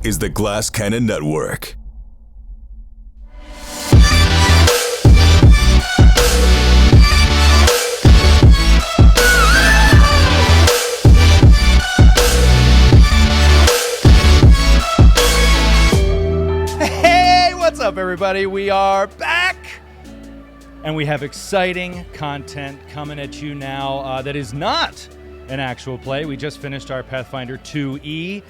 is the Glass Cannon Network. Hey, what's up, everybody? We are back, and we have exciting content coming at you now that is not an actual play. We just finished our Pathfinder 2E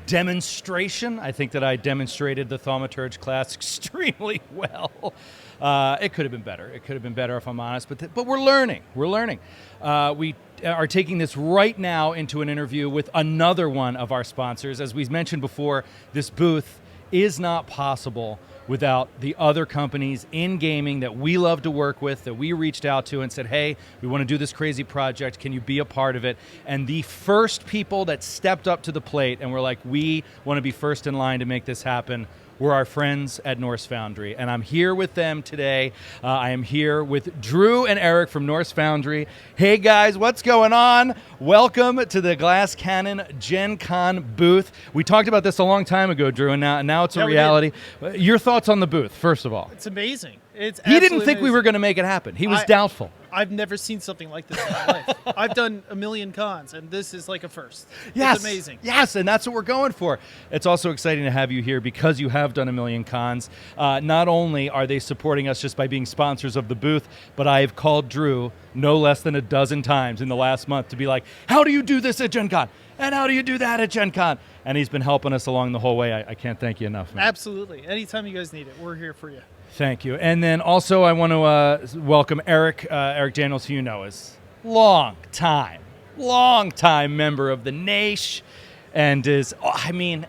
demonstration. I think that I demonstrated the thaumaturge class extremely well. It could have been better. It could have been better if I'm honest, but we're learning. We're learning. We are taking this right now into an interview with another one of our sponsors. As we mentioned before, this booth is not possible without the other companies in gaming that we love to work with, that we reached out to and said, hey, we want to do this crazy project. Can you be a part of it? And the first people that stepped up to the plate and were like, we want to be first in line to make this happen, were our friends at Norse Foundry. And I'm here with them today. I am here with Drew and Eric from Norse Foundry. Hey guys, what's going on? Welcome to the Glass Cannon Gen Con booth. We talked about this a long time ago, Drew, and now it's a reality. Your thoughts on the booth, first of all? It's amazing. He didn't think we were going to make it happen. He was doubtful. I've never seen something like this in my life. I've done a million cons, and this is like a first. Yes. It's amazing. Yes, and that's what we're going for. It's also exciting to have you here because you have done a million cons. Not only are they supporting us just by being sponsors of the booth, but I have called Drew no less than a dozen times in the last month to be like, how do you do this at Gen Con? And how do you do that at Gen Con? And he's been helping us along the whole way. I can't thank you enough, man. Absolutely. Anytime you guys need it, we're here for you. Thank you. And then also I want to welcome Eric Daniels, who you know is long time member of the Nation, and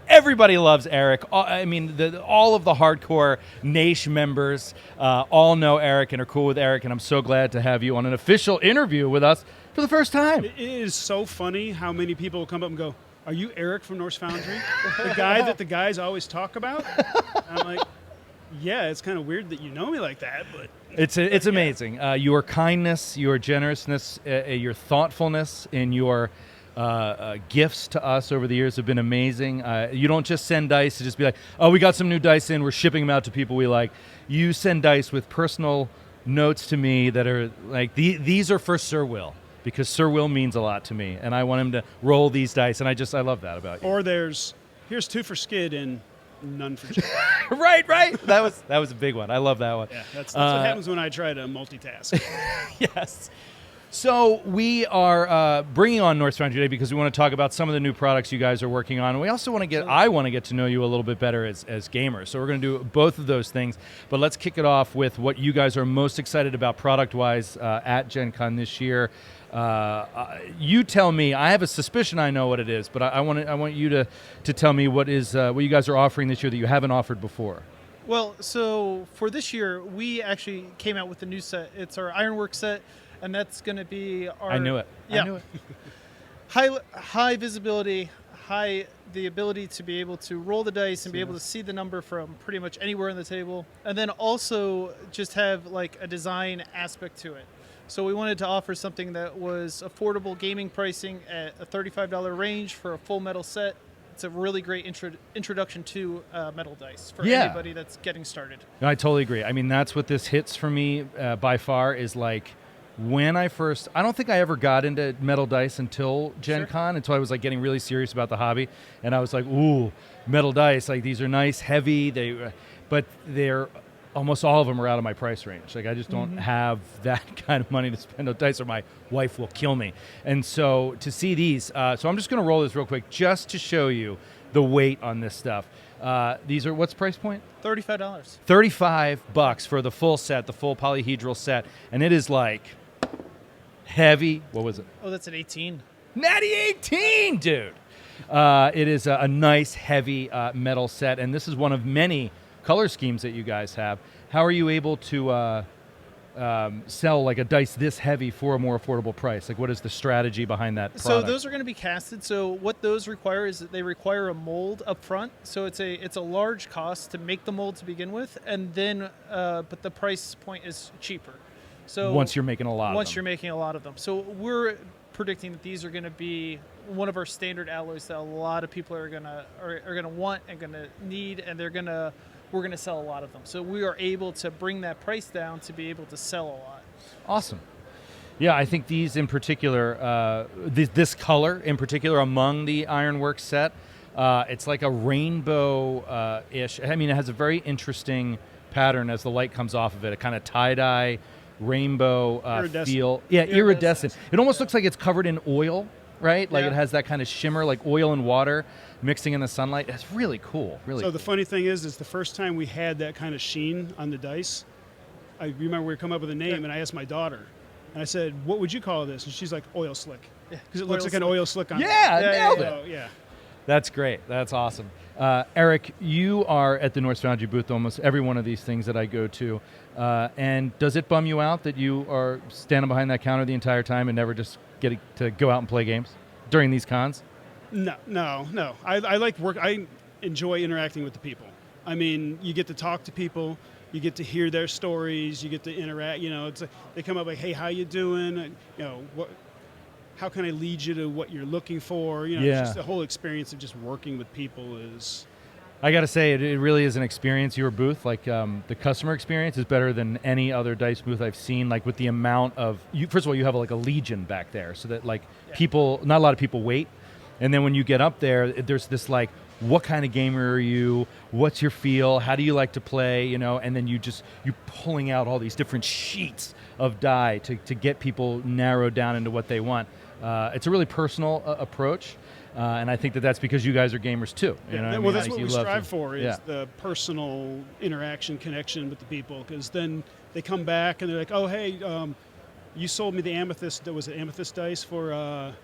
everybody loves Eric. All of the hardcore Nation members all know Eric and are cool with Eric, and I'm so glad to have you on an official interview with us for the first time. It is so funny how many people will come up and go, are you Eric from Norse Foundry? The guy that the guys always talk about? And I'm like, yeah, it's kind of weird that you know me like that, but it's amazing. Your kindness, your generousness, your thoughtfulness, and your gifts to us over the years have been amazing. You don't just send dice to just be like, oh, we got some new dice in, we're shipping them out to people we like. You send dice with personal notes to me that are like, these are for Sir Will, because Sir Will means a lot to me, and I want him to roll these dice, and I love that about you. Or here's 2 for Skid and none for Jim. right. That was a big one. I love that one. Yeah, that's what happens when I try to multitask. Yes. So we are bringing on Norse Foundry today because we want to talk about some of the new products you guys are working on. And we also want to get to know you a little bit better as gamers. So we're going to do both of those things. But let's kick it off with what you guys are most excited about product-wise at Gen Con this year. You tell me. I have a suspicion I know what it is, but I want you to tell me what you guys are offering this year that you haven't offered before. Well, so for this year, we actually came out with a new set. It's our Ironwork set, and that's going to be our... I knew it. Yeah. I knew it. High visibility, the ability to be able to roll the dice and be able to see the number from pretty much anywhere on the table, and then also just have like a design aspect to it. So we wanted to offer something that was affordable gaming pricing at a $35 range for a full metal set. It's a really great introduction to metal dice for anybody that's getting started. No, I totally agree. I mean, that's what this hits for me by far is like when I don't think I ever got into metal dice until Gen Con, until I was like getting really serious about the hobby. And I was like, ooh, metal dice, like these are nice, heavy, but they're almost all of them are out of my price range. Like I just don't have that kind of money to spend on dice or my wife will kill me. And so to see these, so I'm just going to roll this real quick just to show you the weight on this stuff. These are, what's the price point? $35. $35 for the full set, the full polyhedral set. And it is like heavy. What was it? Oh, that's an 18. Natty 18, dude. It is a nice, heavy metal set. And this is one of many color schemes that you guys have. How are you able to sell like a dice this heavy for a more affordable price? Like what is the strategy behind that product? So those are going to be casted. So what those require is that they require a mold up front. So it's a large cost to make the mold to begin with, and then but the price point is cheaper. So once you're making a lot of them. So we're predicting that these are going to be one of our standard alloys that a lot of people are gonna want and gonna need, and we're gonna sell a lot of them. So we are able to bring that price down to be able to sell a lot. Awesome. Yeah, I think these in particular, this color in particular among the Ironworks set, it's like a rainbow-ish. I mean, it has a very interesting pattern as the light comes off of it, a kind of tie-dye rainbow feel. Yeah, iridescent. It almost looks like it's covered in oil, right? Like it has that kind of shimmer, like oil and water mixing in the sunlight. It's really cool. Really. So the funny thing is the first time we had that kind of sheen on the dice, I remember we were coming up with a name, and I asked my daughter, and I said, "What would you call this?" And she's like, "Oil slick," because it looks like an oil slick on. Nailed it. So, yeah. That's great. That's awesome. Eric, you are at the Norse Foundry booth almost every one of these things that I go to. And does it bum you out that you are standing behind that counter the entire time and never just getting to go out and play games during these cons? No. I like work. I enjoy interacting with the people. I mean, you get to talk to people. You get to hear their stories. You get to interact. You know, it's like they come up like, "Hey, how you doing? You know, how can I lead you to what you're looking for?" You know, it's just the whole experience of just working with people is. I got to say, it really is an experience. Your booth, like the customer experience, is better than any other dice booth I've seen. Like with the amount of, first of all, you have like a legion back there, so that like people, not a lot of people wait, and then when you get up there, there's this like, what kind of gamer are you? What's your feel? How do you like to play? You know, and then you're pulling out all these different sheets of die to get people narrowed down into what they want. It's a really personal approach. And I think that's because you guys are gamers too. You know well, that's like what we strive for is the personal interaction, connection with the people. Because then they come back and they're like, "Oh, hey, you sold me the amethyst. Was it amethyst dice for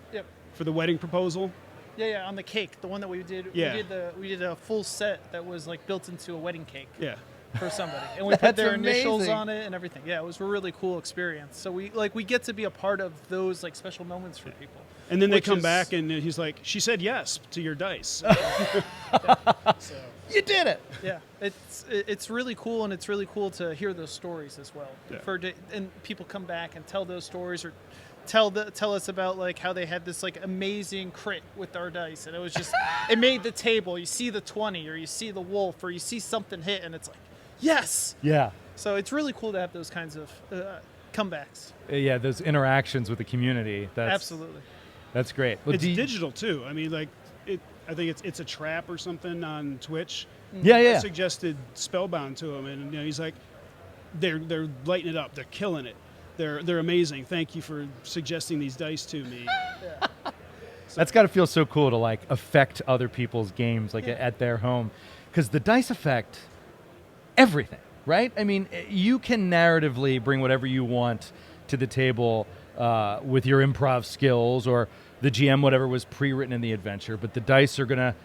the wedding proposal?" Yeah, on the cake, the one that we did. Yeah. We did a full set that was like built into a wedding cake. Yeah. For somebody, and we put their initials on it and everything. Yeah, it was a really cool experience. So we get to be a part of those like special moments for people. And then they come back and he's like, "She said yes to your dice." So, you did it. Yeah, it's really cool, and it's really cool to hear those stories as well. Yeah. And people come back and tell those stories or tell us about like how they had this like amazing crit with our dice, and it was just it made the table. You see the 20, or you see the wolf, or you see something hit, and it's like, yes. Yeah. So it's really cool to have those kinds of comebacks. Yeah, those interactions with the community. Absolutely. That's great. Well, it's digital too. I mean, like I think it's a trap or something on Twitch. Yeah. I suggested Spellbound to him, and he's like, they're lighting it up. They're killing it. They're amazing. Thank you for suggesting these dice to me. That's got to feel so cool to like affect other people's games like at their home, because the dice affect everything, right? I mean, you can narratively bring whatever you want to the table with your improv skills, or the GM, whatever was pre-written in the adventure, but the dice are going to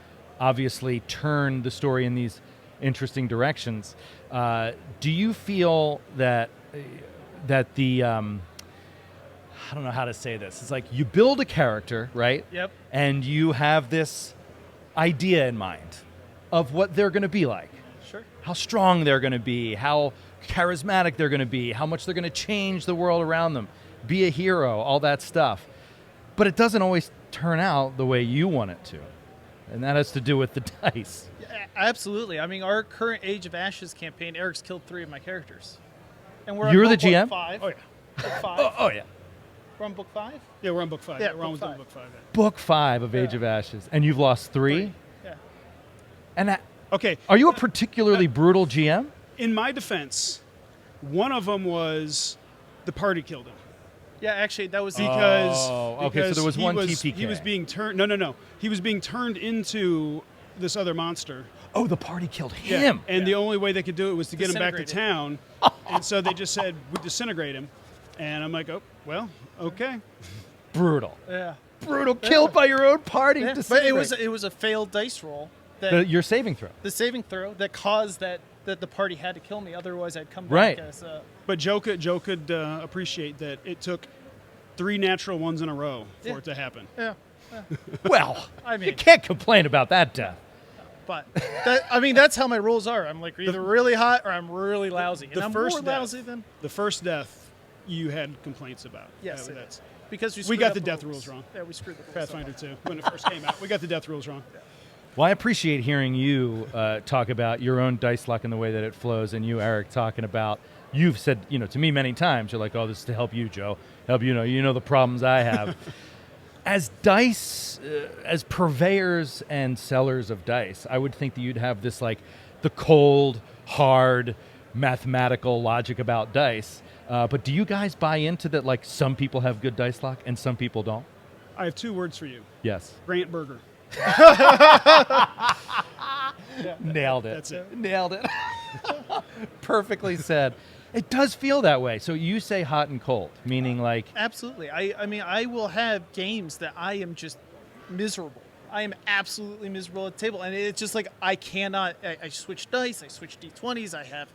obviously turn the story in these interesting directions. Do you feel that the I don't know how to say this. It's like you build a character, right? Yep. And you have this idea in mind of what they're going to be like. Sure. How strong they're going to be, how charismatic they're going to be, how much they're going to change the world around them, be a hero, all that stuff. But it doesn't always turn out the way you want it to. And that has to do with the dice. Yeah, absolutely. I mean, our current Age of Ashes campaign, Eric's killed 3 of my characters. And we're You're on the book GM? 5. Oh yeah. Book 5. Oh, yeah. We're on book 5? Yeah, we're on book 5. Yeah, we're on book 5. book 5. Yeah. Book 5 of Age of Ashes. And you've lost 3? Yeah. And Okay. are you a particularly brutal GM? In my defense, one of them was the party killed him. Yeah, actually, that was Because okay, so there was he one was, TPK. He was being turned. No. He was being turned into this other monster. Oh, the party killed Yeah. him. And the only way they could do it was to get him back to Disintegrate town. And so they just said, we disintegrate him. And I'm like, oh, well, okay. Brutal. Yeah. Brutal. Killed by your own party. Yeah. But it was a failed dice roll. That Your saving throw. the saving throw that caused that the party had to kill me. Otherwise, I'd come back Right. as But Joe could appreciate that it took 3 natural ones in a row for it to happen. yeah. Well, I mean- you can't complain about that death. But that's how my rolls are. I'm like either really hot or I'm really lousy. And The I'm first more death, lousy than the first death you had complaints about. Yes, I did. because We screwed got up the death rules wrong. Yeah, we screwed the rules Pathfinder up. 2, when it first came out. We got the death rules wrong. Well, I appreciate hearing you talk about your own dice luck and the way that it flows, and you, Eric, talking about. You've said, to me many times, you're like, "Oh, this is to help you, Joe. Help you know the problems I have." As dice, as purveyors and sellers of dice, I would think that you'd have this like the cold, hard, mathematical logic about dice. But do you guys buy into that? Like some people have good dice luck and some people don't. I have 2 words for you. Yes. Grant Burger. Nailed it. That's it. Nailed it. Perfectly said. It does feel that way. So you say hot and cold, meaning like Absolutely. I mean, I will have games that I am just miserable. I am absolutely miserable at the table, and it's just like I cannot. I switch dice. I switch d20s. I have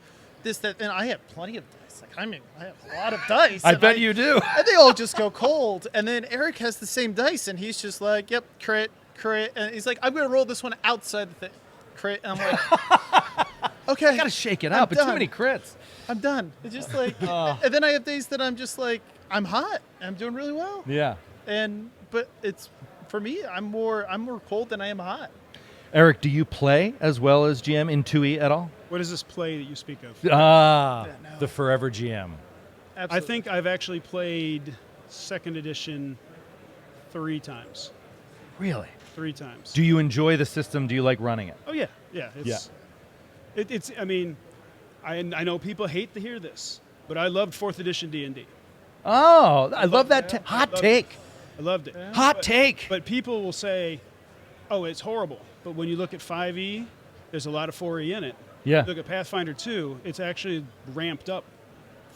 this, that, and I have plenty of dice. Like I have a lot of dice. I and bet you do. And they all just go cold. And then Eric has the same dice, and he's just like, "Yep, crit, crit," and he's like, "I'm going to roll this one outside the thing, crit." And I'm like, "Okay, I gotta shake it up. It's too done. many crits. I'm done." It's just like, and then I have days that I'm just like, I'm hot. I'm doing really well. Yeah. But it's for me. I'm more cold than I am hot. Eric, do you play as well as GM in 2E at all? What is this play that you speak of? Ah, Yeah, no. the Forever GM. Absolutely. I think I've actually played 2nd edition 3 times. Really? 3 times. Do you enjoy the system? Do you like running it? Oh, yeah. Yeah. It's I mean, I know people hate to hear this, but I loved 4th edition D&D. Oh, I love that. that. Hot I love take. I loved it. Hot But- take. But people will say, oh, it's horrible. But when you look at 5e, there's a lot of 4e in it. Yeah. Look at Pathfinder 2, it's actually ramped up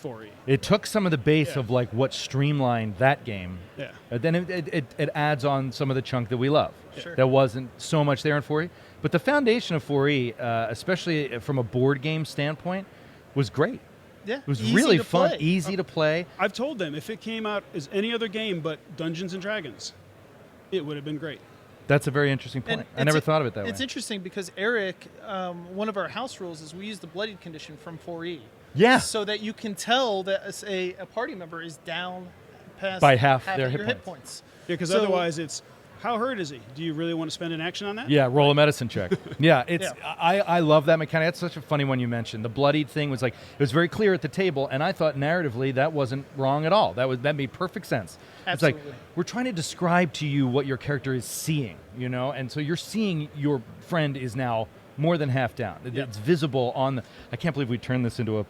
4e. It took some of the base Yeah. of like what streamlined that game. Yeah. And then it adds on some of the chunk that we love. Sure. That wasn't so much there in 4E. But the foundation of 4E, especially from a board game standpoint, was great. Yeah, It was easy really to fun, play. easy to play. I've told them if it came out as any other game but Dungeons and Dragons, it would have been great. That's a very interesting point. And I never it's- thought of it that It's way. interesting because Eric, one of our house rules is we use the bloodied condition from 4E. Yeah. So that you can tell that a party member is down past By half of their your hit points. Yeah, because So- otherwise it's, how hurt is he? Do you really want to spend an action on that? Yeah, roll a medicine check. Yeah, it's Yeah. I love that mechanic. That's such a funny one you mentioned. The bloodied thing was like it was very clear at the table, and I thought narratively that wasn't wrong at all. That made perfect sense. It's like Absolutely. we're trying to describe to you what your character is seeing, and so you're seeing your friend is now more than half down. It's visible on the. I can't believe we turned this into a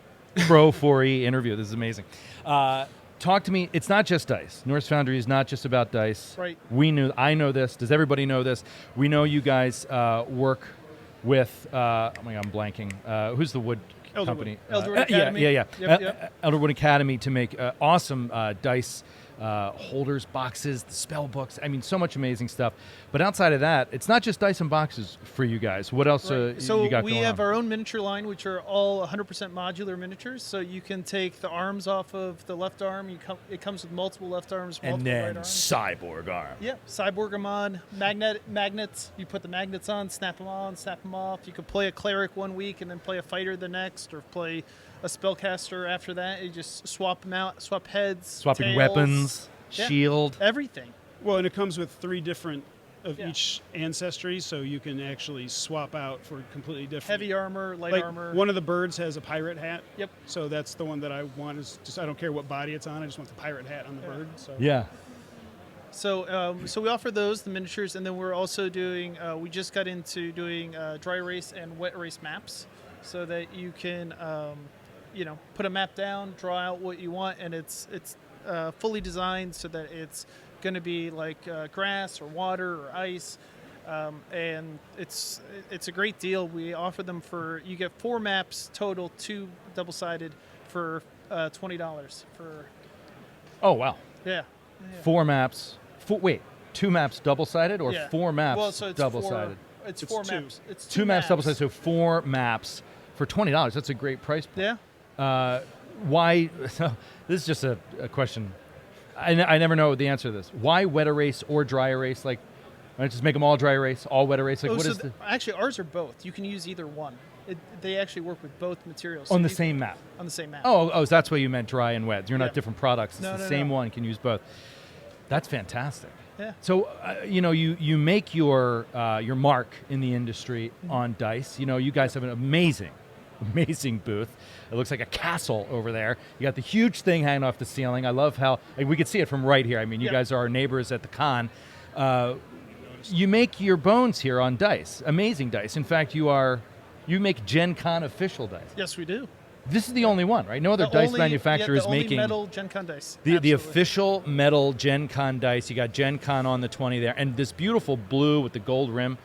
pro 4E interview. This is amazing. Talk to me. It's not just dice. Norse Foundry is not just about dice. Right. I know this. Does everybody know this? We know you guys work with. Oh my God, I'm blanking. Who's the wood Elderwood. company? Elderwood Yeah, Academy. yeah. Yep. Elderwood Academy to make awesome dice holders, boxes, the spell books. I mean, so much amazing stuff. But outside of that, it's not just dice and boxes for you guys. What else Right. you So got we going have on? our own miniature line, which are all 100% modular miniatures. So you can take the arms off of the left arm. It comes with multiple left arms, multiple And then right arms. cyborg arm. Yeah, cyborg them on, magnets. You put the magnets on, snap them on, snap them off. You could play a cleric one week and then play a fighter the next, or play a spellcaster after that. You just swap them out, swap heads, Swapping tails, weapons, Yeah. shield. everything. Well, and it comes with 3 different of Yeah. each ancestry, so you can actually swap out for completely different. Heavy armor, light like armor. one of the birds has a pirate hat. Yep. So that's the one that I want. Is just I don't care what body it's on. I just want the pirate hat on the bird. So Yeah. So we offer those, the miniatures, and then we're also doing. We just got into doing dry erase and wet erase maps, so that you can, put a map down, draw out what you want, and it's fully designed so that it's going to be like grass or water or ice, and it's a great deal. We offer them you get 4 maps total, 2 double-sided for $20 for Oh wow. yeah. 4 maps. 2 maps double-sided or Yeah. 4 maps Well, so it's double-sided? It's It's 4 2. maps. It's 2 maps double-sided, so 4 maps for $20. That's a great price point. Yeah. Why? This is just a question. I never know the answer to this. Why wet erase or dry erase? Like, why don't you just make them all dry erase, all wet erase? Like, what is Actually, ours are both. You can use either one. They actually work with both materials. on So the you- same map? On the same map. Oh, so that's why you meant dry and wet. You're Yeah. not different products. It's No, the no, same no. one. Can use both. That's fantastic. Yeah. So, you make your mark in the industry on dice. You guys have an amazing booth. It looks like a castle over there. You got the huge thing hanging off the ceiling. I love how we could see it from right here. I mean, you guys are our neighbors at the con. You make your bones here on dice. Amazing dice. In fact, you make Gen Con official dice. Yes, we do. This is the only one, right? No other dice manufacturer is making metal Gen Con dice. the official metal Gen Con dice. You got Gen Con on the 20 there, and this beautiful blue with the gold rim.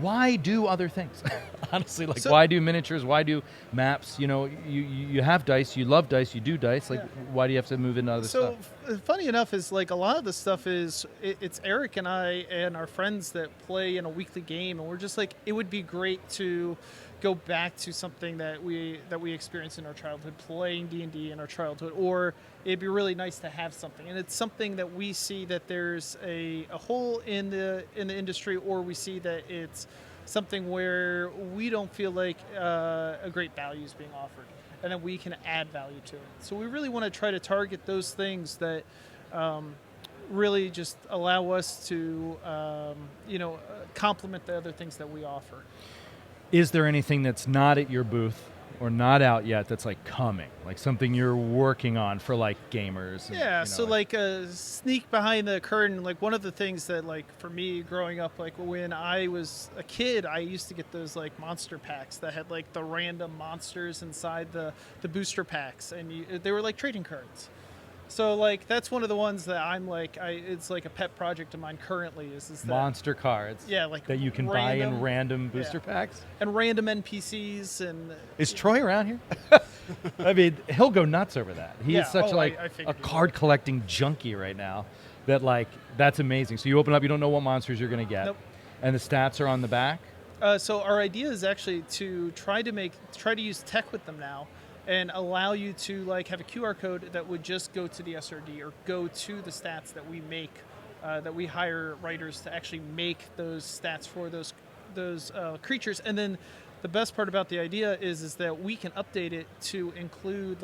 Why do other things? Honestly, why do miniatures? Why do maps? You have dice. You love dice. You do dice. Why do you have to move into other stuff? So funny enough is a lot of the stuff is it's Eric and I and our friends that play in a weekly game, and we're just it would be great to go back to something that we experienced in our childhood, playing D&D in our childhood, or it'd be really nice to have something. And it's something that we see that there's a hole in the industry, or we see that it's something where we don't feel like a great value is being offered, and that we can add value to it. So we really want to try to target those things that really just allow us to complement the other things that we offer. Is there anything that's not at your booth or not out yet that's coming, something you're working on for gamers? Yeah, so a sneak behind the curtain, one of the things that for me growing up, when I was a kid, I used to get those monster packs that had the random monsters inside the booster packs, and they were trading cards. So that's one of the ones that I'm it's a pet project of mine currently is that monster cards. Yeah, that you can buy in random booster packs and random NPCs. And is Troy around here? I mean, he'll go nuts over that. He is such a card collecting junkie right now that that's amazing. So you open up, you don't know what monsters you're going to get. Nope. And the stats are on the back. So our idea is actually to try to use tech with them now, and allow you to have a QR code that would just go to the SRD or go to the stats that we make, that we hire writers to actually make those stats for those creatures. And then the best part about the idea is that we can update it to include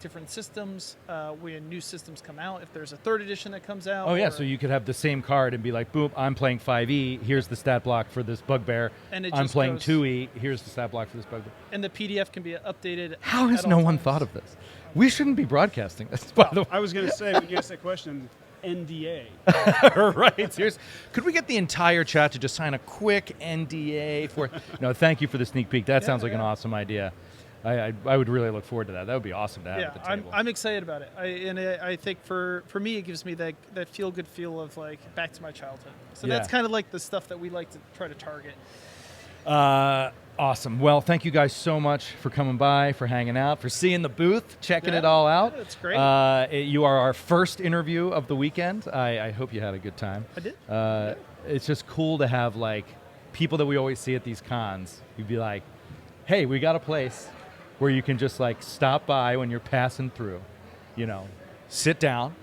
different systems when new systems come out. If there's a 3rd edition that comes out. Oh yeah, so you could have the same card and be boom, I'm playing 5e. Here's the stat block for this bugbear. And I'm playing 2e. Here's the stat block for this bugbear. And the PDF can be updated. How has no one thought of this? We shouldn't be broadcasting this. By the way, I was going to say when you asked that question, NDA. Right. Seriously. Could we get the entire chat to just sign a quick NDA for? No, thank you for the sneak peek. That sounds like an awesome idea. I would really look forward to that. That would be awesome to have at the table. I'm excited about it. I think for me it gives me that feel good feel of back to my childhood. So that's kind of the stuff that we like to try to target. Awesome. Well, thank you guys so much for coming by, for hanging out, for seeing the booth, checking it all out. Yeah, it's great. You are our first interview of the weekend. I hope you had a good time. I did. It's just cool to have people that we always see at these cons. You'd be like, hey, we got a place where you can just stop by when you're passing through, sit down,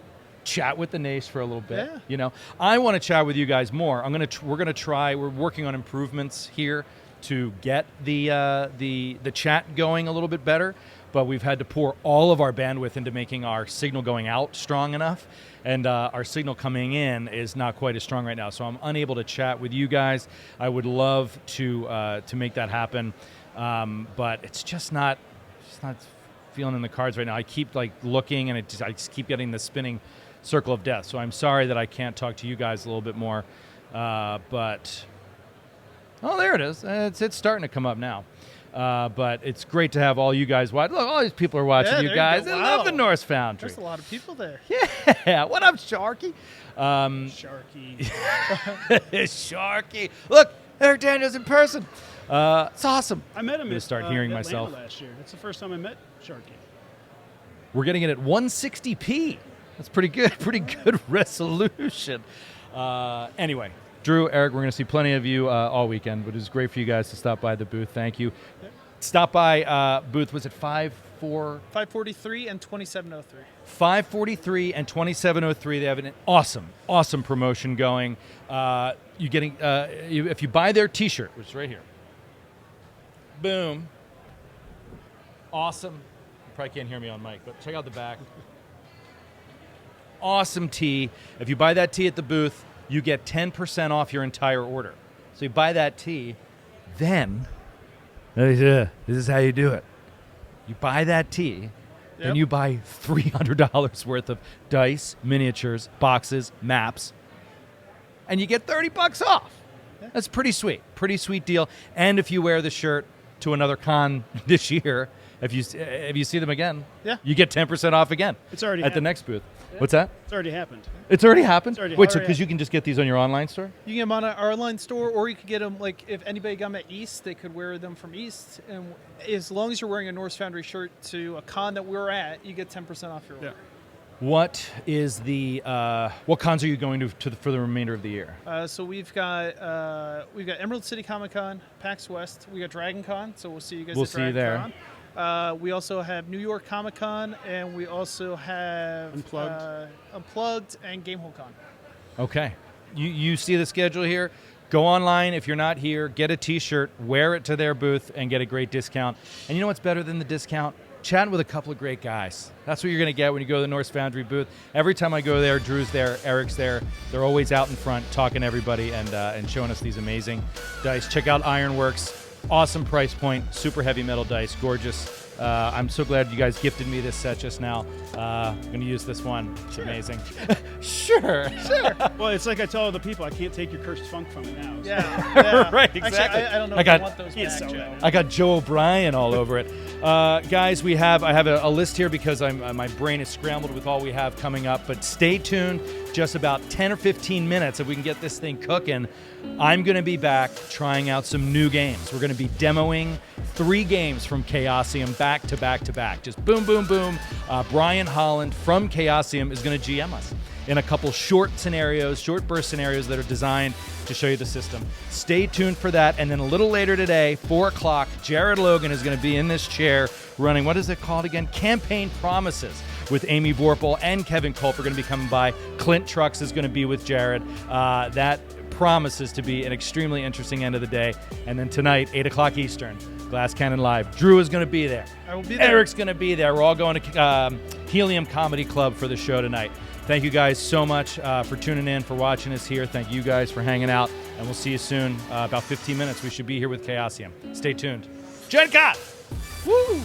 chat with the Nace for a little bit. Yeah. I want to chat with you guys more. We're working on improvements here to get the chat going a little bit better, but we've had to pour all of our bandwidth into making our signal going out strong enough, and our signal coming in is not quite as strong right now. So I'm unable to chat with you guys. I would love to make that happen, but it's just not feeling in the cards right now. I keep looking, and I just keep getting the spinning circle of death. So I'm sorry that I can't talk to you guys a little bit more, but. Oh, there it is. It's starting to come up now. But it's great to have all you guys watch. Look, all these people are watching you guys. They love the Norse Foundry. There's a lot of people there. Yeah. What up, Sharky? Sharky. Sharky. Look, Eric Daniels in person. It's awesome. I met him to start hearing Atlanta myself last year. That's the first time I met Sharky. We're getting it at 160p. That's pretty good. Pretty good resolution. Anyway. Drew, Eric, we're going to see plenty of you all weekend, but it was great for you guys to stop by the booth. Thank you. Stop by booth, was it 543 and 2703. 543 and 2703. They have an awesome promotion going. You getting if you buy their T-shirt, which is right here. Boom. Awesome. You probably can't hear me on mic, but check out the back. awesome tee. If you buy that tee at the booth, you get 10% off your entire order. So you buy that tee, then this is how you do it. You buy that tee, then you buy $300 worth of dice, miniatures, boxes, maps, and you get $30 off. Yeah. That's pretty sweet. Pretty sweet deal. And if you wear the shirt to another con this year, if you see them again, you get 10% off again. It's already at the next booth. Yeah. What's that? It's already happened. It's already happened? It's already Wait, so because you can just get these on your online store? You can get them on our online store, or you could get them, like, if anybody got them at East, they could wear them from East. And as long as you're wearing a Norse Foundry shirt to a con that we're at, you get 10% off your order. What is the what cons are you going to for the remainder of the year? So we've got Emerald City Comic Con, PAX West. We got Dragon Con, so we'll see you guys at Dragon Con. We also have New York Comic Con, and we also have Unplugged and Gamehole Con. Okay. You see the schedule here. Go online if you're not here. Get a T-shirt, wear it to their booth, and get a great discount. And you know what's better than the discount? Chatting with a couple of great guys. That's what you're going to get when you go to the Norse Foundry booth. Every time I go there, Drew's there, Eric's there. They're always out in front talking to everybody and showing us these amazing dice. Check out Ironworks. Awesome price point, super heavy metal dice, gorgeous. I'm so glad you guys gifted me this set just now. I'm going to use this one. It's amazing. Sure. Well, it's like I tell other people, I can't take your cursed funk from it now. So. Yeah. Right, exactly. Actually, I don't know if I want those back, Joe. I got Joe O'Brien all over it. Guys, I have a list here because my brain is scrambled with all we have coming up. But stay tuned. Just about 10 or 15 minutes, if we can get this thing cooking, I'm going to be back trying out some new games. We're going to be demoing 3 games from Chaosium back to back to back. Just boom, boom, boom. Brian Holland from Chaosium is going to GM us in a couple short burst scenarios that are designed to show you the system. Stay tuned for that. And then a little later today, 4 o'clock, Jared Logan is going to be in this chair running, what is it called again? Campaign Promises with Amy Vorpal and Kevin Culp are going to be coming by. Clint Trucks is going to be with Jared. That promises to be an extremely interesting end of the day. And then tonight, 8 o'clock Eastern, Glass Cannon Live. Drew is going to be there. I will be there. Eric's going to be there. We're all going to Helium Comedy Club for the show tonight. Thank you guys so much for tuning in, for watching us here. Thank you guys for hanging out. And we'll see you soon. About 15 minutes, we should be here with Chaosium. Stay tuned. Gen Con! Woo!